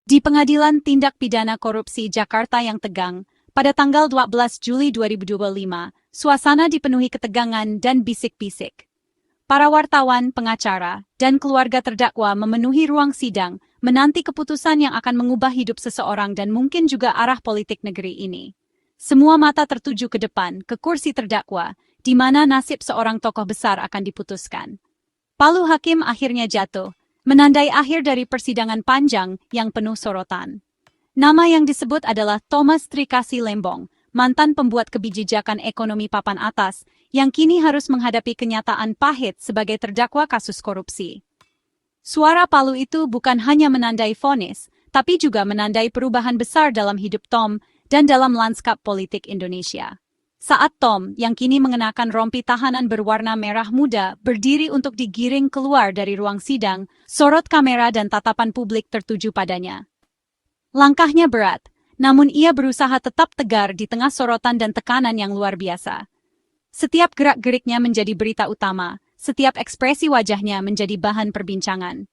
Di Pengadilan Tindak Pidana Korupsi Jakarta yang tegang, pada tanggal 12 Juli 2025, suasana dipenuhi ketegangan dan bisik-bisik. Para wartawan, pengacara, dan keluarga terdakwa memenuhi ruang sidang, menanti keputusan yang akan mengubah hidup seseorang dan mungkin juga arah politik negeri ini. Semua mata tertuju ke depan, ke kursi terdakwa, di mana nasib seorang tokoh besar akan diputuskan. Palu hakim akhirnya jatuh, menandai akhir dari persidangan panjang yang penuh sorotan. Nama yang disebut adalah Thomas Trikasih Lembong, mantan pembuat kebijakan ekonomi papan atas, yang kini harus menghadapi kenyataan pahit sebagai terdakwa kasus korupsi. Suara Palu itu bukan hanya menandai vonis, tapi juga menandai perubahan besar dalam hidup Tom dan dalam lanskap politik Indonesia. Saat Tom, yang kini mengenakan rompi tahanan berwarna merah muda, berdiri untuk digiring keluar dari ruang sidang, sorot kamera dan tatapan publik tertuju padanya. Langkahnya berat, namun ia berusaha tetap tegar di tengah sorotan dan tekanan yang luar biasa. Setiap gerak-geriknya menjadi berita utama, setiap ekspresi wajahnya menjadi bahan perbincangan.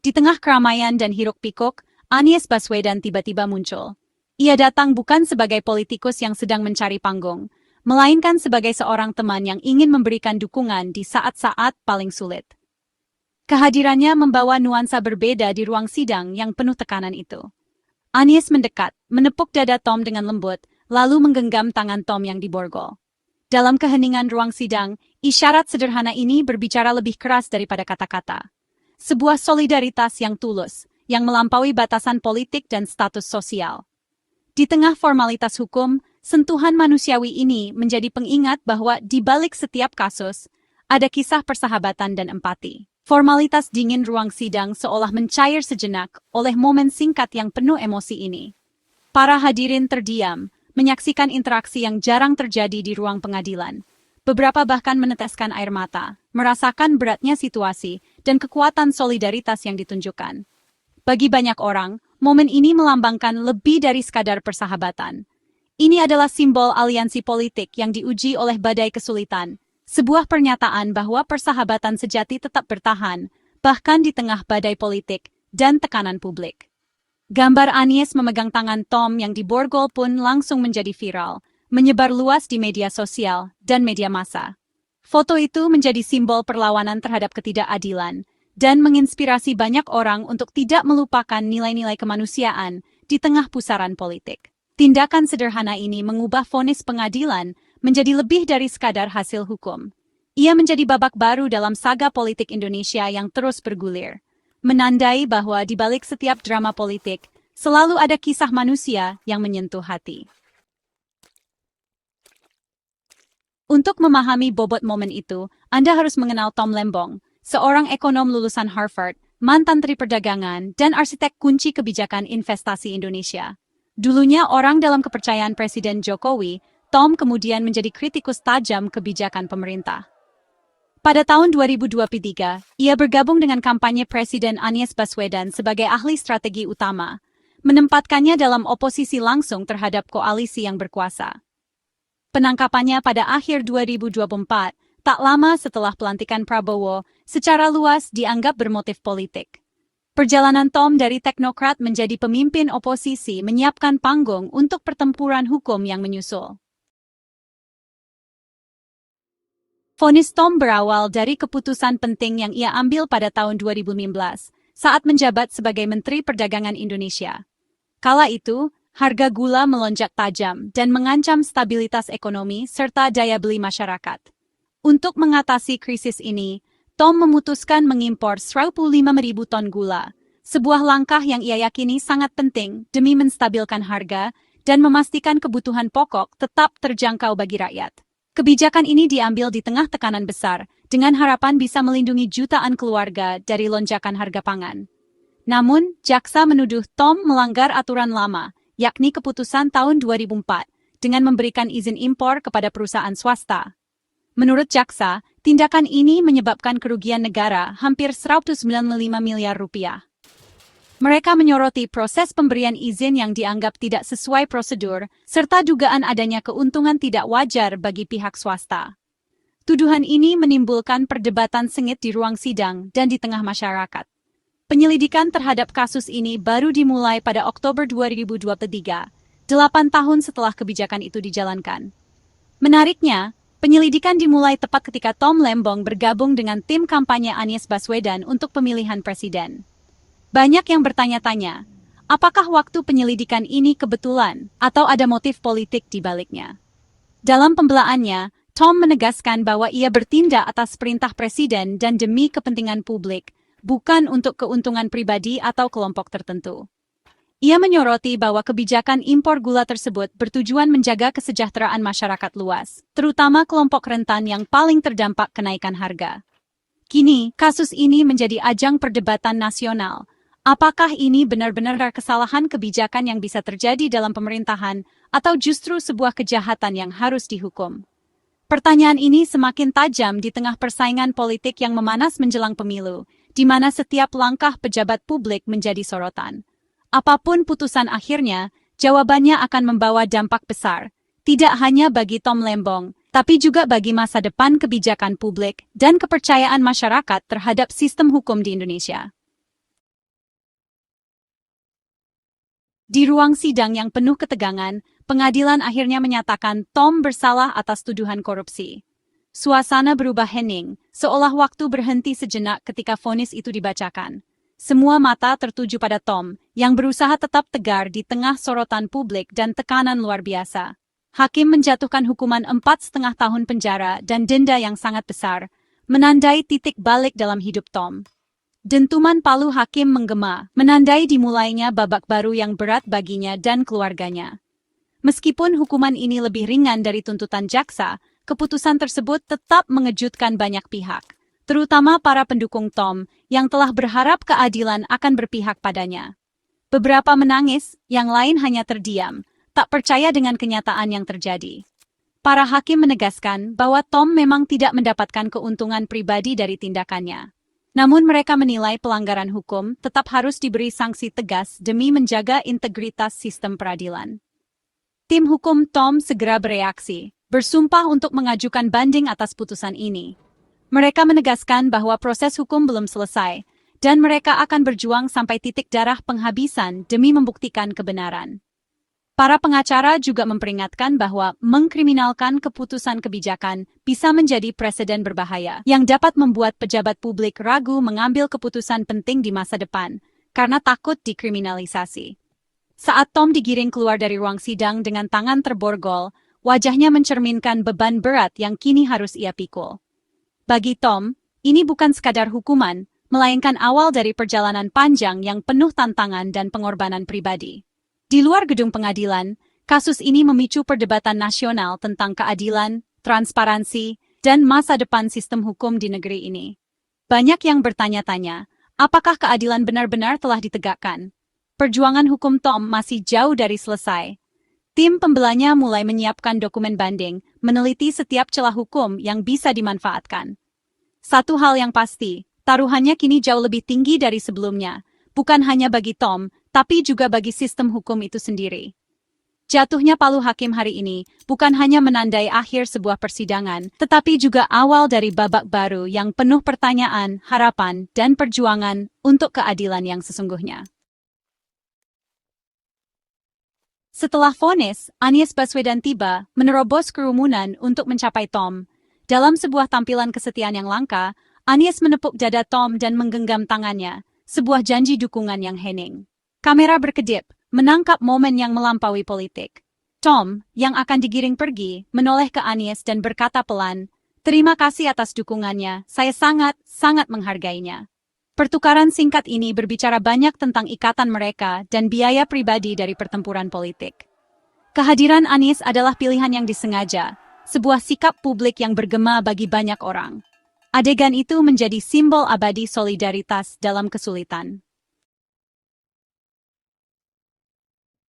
Di tengah keramaian dan hiruk-pikuk, Anies Baswedan tiba-tiba muncul. Ia datang bukan sebagai politikus yang sedang mencari panggung, melainkan sebagai seorang teman yang ingin memberikan dukungan di saat-saat paling sulit. Kehadirannya membawa nuansa berbeda di ruang sidang yang penuh tekanan itu. Anies mendekat, menepuk dada Tom dengan lembut, lalu menggenggam tangan Tom yang diborgol. Dalam keheningan ruang sidang, isyarat sederhana ini berbicara lebih keras daripada kata-kata. Sebuah solidaritas yang tulus, yang melampaui batasan politik dan status sosial. Di tengah formalitas hukum, sentuhan manusiawi ini menjadi pengingat bahwa di balik setiap kasus, ada kisah persahabatan dan empati. Formalitas dingin ruang sidang seolah mencair sejenak oleh momen singkat yang penuh emosi ini. Para hadirin terdiam, menyaksikan interaksi yang jarang terjadi di ruang pengadilan. Beberapa bahkan meneteskan air mata, merasakan beratnya situasi dan kekuatan solidaritas yang ditunjukkan. Bagi banyak orang, momen ini melambangkan lebih dari sekadar persahabatan. Ini adalah simbol aliansi politik yang diuji oleh badai kesulitan, sebuah pernyataan bahwa persahabatan sejati tetap bertahan, bahkan di tengah badai politik dan tekanan publik. Gambar Anies memegang tangan Tom yang diborgol pun langsung menjadi viral, menyebar luas di media sosial dan media massa. Foto itu menjadi simbol perlawanan terhadap ketidakadilan, dan menginspirasi banyak orang untuk tidak melupakan nilai-nilai kemanusiaan di tengah pusaran politik. Tindakan sederhana ini mengubah vonis pengadilan menjadi lebih dari sekadar hasil hukum. Ia menjadi babak baru dalam saga politik Indonesia yang terus bergulir, menandai bahwa di balik setiap drama politik, selalu ada kisah manusia yang menyentuh hati. Untuk memahami bobot momen itu, Anda harus mengenal Tom Lembong, seorang ekonom lulusan Harvard, mantan Menteri Perdagangan, dan arsitek kunci kebijakan investasi Indonesia. Dulunya orang dalam kepercayaan Presiden Jokowi, Tom kemudian menjadi kritikus tajam kebijakan pemerintah. Pada tahun 2023, ia bergabung dengan kampanye Presiden Anies Baswedan sebagai ahli strategi utama, menempatkannya dalam oposisi langsung terhadap koalisi yang berkuasa. Penangkapannya pada akhir 2024, tak lama setelah pelantikan Prabowo, secara luas dianggap bermotif politik. Perjalanan Tom dari teknokrat menjadi pemimpin oposisi menyiapkan panggung untuk pertempuran hukum yang menyusul. Vonis Tom berawal dari keputusan penting yang ia ambil pada tahun 2015, saat menjabat sebagai Menteri Perdagangan Indonesia. Kala itu, harga gula melonjak tajam dan mengancam stabilitas ekonomi serta daya beli masyarakat. Untuk mengatasi krisis ini, Tom memutuskan mengimpor 105.000 ton gula, sebuah langkah yang ia yakini sangat penting demi menstabilkan harga dan memastikan kebutuhan pokok tetap terjangkau bagi rakyat. Kebijakan ini diambil di tengah tekanan besar, dengan harapan bisa melindungi jutaan keluarga dari lonjakan harga pangan. Namun, jaksa menuduh Tom melanggar aturan lama, yakni keputusan tahun 2004, dengan memberikan izin impor kepada perusahaan swasta. Menurut jaksa, tindakan ini menyebabkan kerugian negara hampir 195 miliar rupiah. Mereka menyoroti proses pemberian izin yang dianggap tidak sesuai prosedur, serta dugaan adanya keuntungan tidak wajar bagi pihak swasta. Tuduhan ini menimbulkan perdebatan sengit di ruang sidang dan di tengah masyarakat. Penyelidikan terhadap kasus ini baru dimulai pada Oktober 2023, 8 tahun setelah kebijakan itu dijalankan. Menariknya, penyelidikan dimulai tepat ketika Tom Lembong bergabung dengan tim kampanye Anies Baswedan untuk pemilihan presiden. Banyak yang bertanya-tanya, apakah waktu penyelidikan ini kebetulan atau ada motif politik di baliknya? Dalam pembelaannya, Tom menegaskan bahwa ia bertindak atas perintah presiden dan demi kepentingan publik, bukan untuk keuntungan pribadi atau kelompok tertentu. Ia menyoroti bahwa kebijakan impor gula tersebut bertujuan menjaga kesejahteraan masyarakat luas, terutama kelompok rentan yang paling terdampak kenaikan harga. Kini, kasus ini menjadi ajang perdebatan nasional. Apakah ini benar-benar kesalahan kebijakan yang bisa terjadi dalam pemerintahan, atau justru sebuah kejahatan yang harus dihukum? Pertanyaan ini semakin tajam di tengah persaingan politik yang memanas menjelang pemilu, di mana setiap langkah pejabat publik menjadi sorotan. Apapun putusan akhirnya, jawabannya akan membawa dampak besar, tidak hanya bagi Tom Lembong, tapi juga bagi masa depan kebijakan publik dan kepercayaan masyarakat terhadap sistem hukum di Indonesia. Di ruang sidang yang penuh ketegangan, pengadilan akhirnya menyatakan Tom bersalah atas tuduhan korupsi. Suasana berubah hening, seolah waktu berhenti sejenak ketika vonis itu dibacakan. Semua mata tertuju pada Tom, yang berusaha tetap tegar di tengah sorotan publik dan tekanan luar biasa. Hakim menjatuhkan hukuman 4,5 tahun penjara dan denda yang sangat besar, menandai titik balik dalam hidup Tom. Dentuman palu hakim menggema, menandai dimulainya babak baru yang berat baginya dan keluarganya. Meskipun hukuman ini lebih ringan dari tuntutan jaksa, keputusan tersebut tetap mengejutkan banyak pihak, terutama para pendukung Tom yang telah berharap keadilan akan berpihak padanya. Beberapa menangis, yang lain hanya terdiam, tak percaya dengan kenyataan yang terjadi. Para hakim menegaskan bahwa Tom memang tidak mendapatkan keuntungan pribadi dari tindakannya. Namun mereka menilai pelanggaran hukum tetap harus diberi sanksi tegas demi menjaga integritas sistem peradilan. Tim hukum Tom segera bereaksi, bersumpah untuk mengajukan banding atas putusan ini. Mereka menegaskan bahwa proses hukum belum selesai, dan mereka akan berjuang sampai titik darah penghabisan demi membuktikan kebenaran. Para pengacara juga memperingatkan bahwa mengkriminalkan keputusan kebijakan bisa menjadi preseden berbahaya yang dapat membuat pejabat publik ragu mengambil keputusan penting di masa depan karena takut dikriminalisasi. Saat Tom digiring keluar dari ruang sidang dengan tangan terborgol, wajahnya mencerminkan beban berat yang kini harus ia pikul. Bagi Tom, ini bukan sekadar hukuman, melainkan awal dari perjalanan panjang yang penuh tantangan dan pengorbanan pribadi. Di luar gedung pengadilan, kasus ini memicu perdebatan nasional tentang keadilan, transparansi, dan masa depan sistem hukum di negeri ini. Banyak yang bertanya-tanya, apakah keadilan benar-benar telah ditegakkan? Perjuangan hukum Tom masih jauh dari selesai. Tim pembelanya mulai menyiapkan dokumen banding, meneliti setiap celah hukum yang bisa dimanfaatkan. Satu hal yang pasti, taruhannya kini jauh lebih tinggi dari sebelumnya, bukan hanya bagi Tom, tapi juga bagi sistem hukum itu sendiri. Jatuhnya palu hakim hari ini bukan hanya menandai akhir sebuah persidangan, tetapi juga awal dari babak baru yang penuh pertanyaan, harapan, dan perjuangan untuk keadilan yang sesungguhnya. Setelah vonis, Anies Baswedan tiba, menerobos kerumunan untuk mencapai Tom. Dalam sebuah tampilan kesetiaan yang langka, Anies menepuk dada Tom dan menggenggam tangannya, sebuah janji dukungan yang hening. Kamera berkedip, menangkap momen yang melampaui politik. Tom, yang akan digiring pergi, menoleh ke Anies dan berkata pelan, "Terima kasih atas dukungannya, saya sangat menghargainya." Pertukaran singkat ini berbicara banyak tentang ikatan mereka dan biaya pribadi dari pertempuran politik. Kehadiran Anies adalah pilihan yang disengaja, sebuah sikap publik yang bergema bagi banyak orang. Adegan itu menjadi simbol abadi solidaritas dalam kesulitan.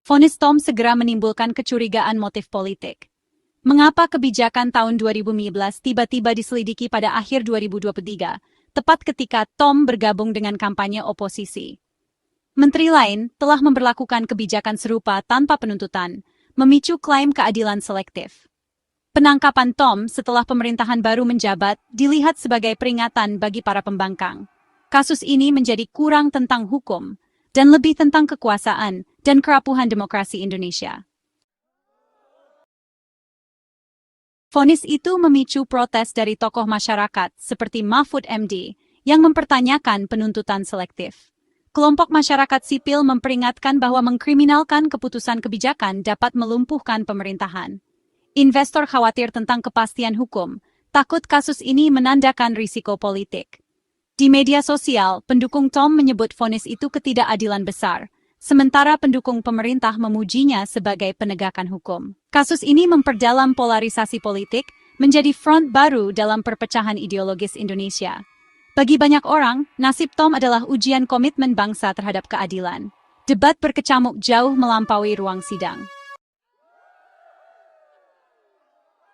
Vonis Tom segera menimbulkan kecurigaan motif politik. Mengapa kebijakan tahun 2015 tiba-tiba diselidiki pada akhir 2023, tepat ketika Tom bergabung dengan kampanye oposisi? Menteri lain telah memberlakukan kebijakan serupa tanpa penuntutan, memicu klaim keadilan selektif. Penangkapan Tom setelah pemerintahan baru menjabat dilihat sebagai peringatan bagi para pembangkang. kasus ini menjadi kurang tentang hukum dan lebih tentang kekuasaan dan kerapuhan demokrasi Indonesia. Vonis itu memicu protes dari tokoh masyarakat seperti Mahfud MD yang mempertanyakan penuntutan selektif. Kelompok masyarakat sipil memperingatkan bahwa mengkriminalkan keputusan kebijakan dapat melumpuhkan pemerintahan. Investor khawatir tentang kepastian hukum, takut kasus ini menandakan risiko politik. Di media sosial, pendukung Tom menyebut vonis itu ketidakadilan besar, sementara pendukung pemerintah memujinya sebagai penegakan hukum. Kasus ini memperdalam polarisasi politik, menjadi front baru dalam perpecahan ideologis Indonesia. Bagi banyak orang, nasib Tom adalah ujian komitmen bangsa terhadap keadilan. Debat berkecamuk jauh melampaui ruang sidang.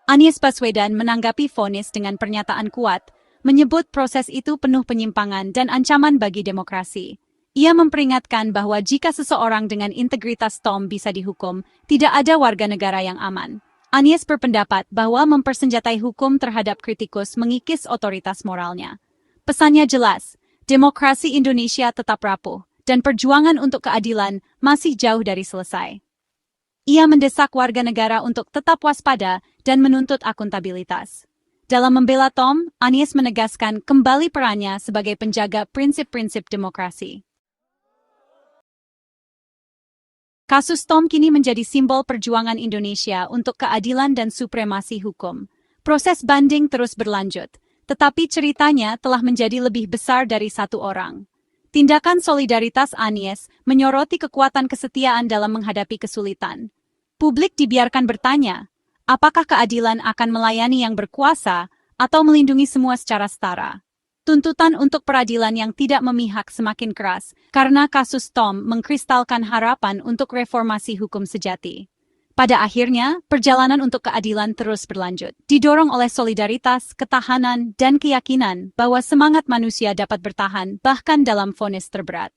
Anies Baswedan menanggapi vonis dengan pernyataan kuat, menyebut proses itu penuh penyimpangan dan ancaman bagi demokrasi. Ia memperingatkan bahwa jika seseorang dengan integritas Tom bisa dihukum, tidak ada warga negara yang aman. Anies berpendapat bahwa mempersenjatai hukum terhadap kritikus mengikis otoritas moralnya. Pesannya jelas, demokrasi Indonesia tetap rapuh, dan perjuangan untuk keadilan masih jauh dari selesai. Ia mendesak warga negara untuk tetap waspada dan menuntut akuntabilitas. Dalam membela Tom, Anies menegaskan kembali perannya sebagai penjaga prinsip-prinsip demokrasi. Kasus Tom kini menjadi simbol perjuangan Indonesia untuk keadilan dan supremasi hukum. Proses banding terus berlanjut, tetapi ceritanya telah menjadi lebih besar dari satu orang. Tindakan solidaritas Anies menyoroti kekuatan kesetiaan dalam menghadapi kesulitan. Publik dibiarkan bertanya, apakah keadilan akan melayani yang berkuasa atau melindungi semua secara setara? Tuntutan untuk peradilan yang tidak memihak semakin keras karena kasus Tom mengkristalkan harapan untuk reformasi hukum sejati. Pada akhirnya, perjalanan untuk keadilan terus berlanjut, didorong oleh solidaritas, ketahanan, dan keyakinan bahwa semangat manusia dapat bertahan bahkan dalam vonis terberat.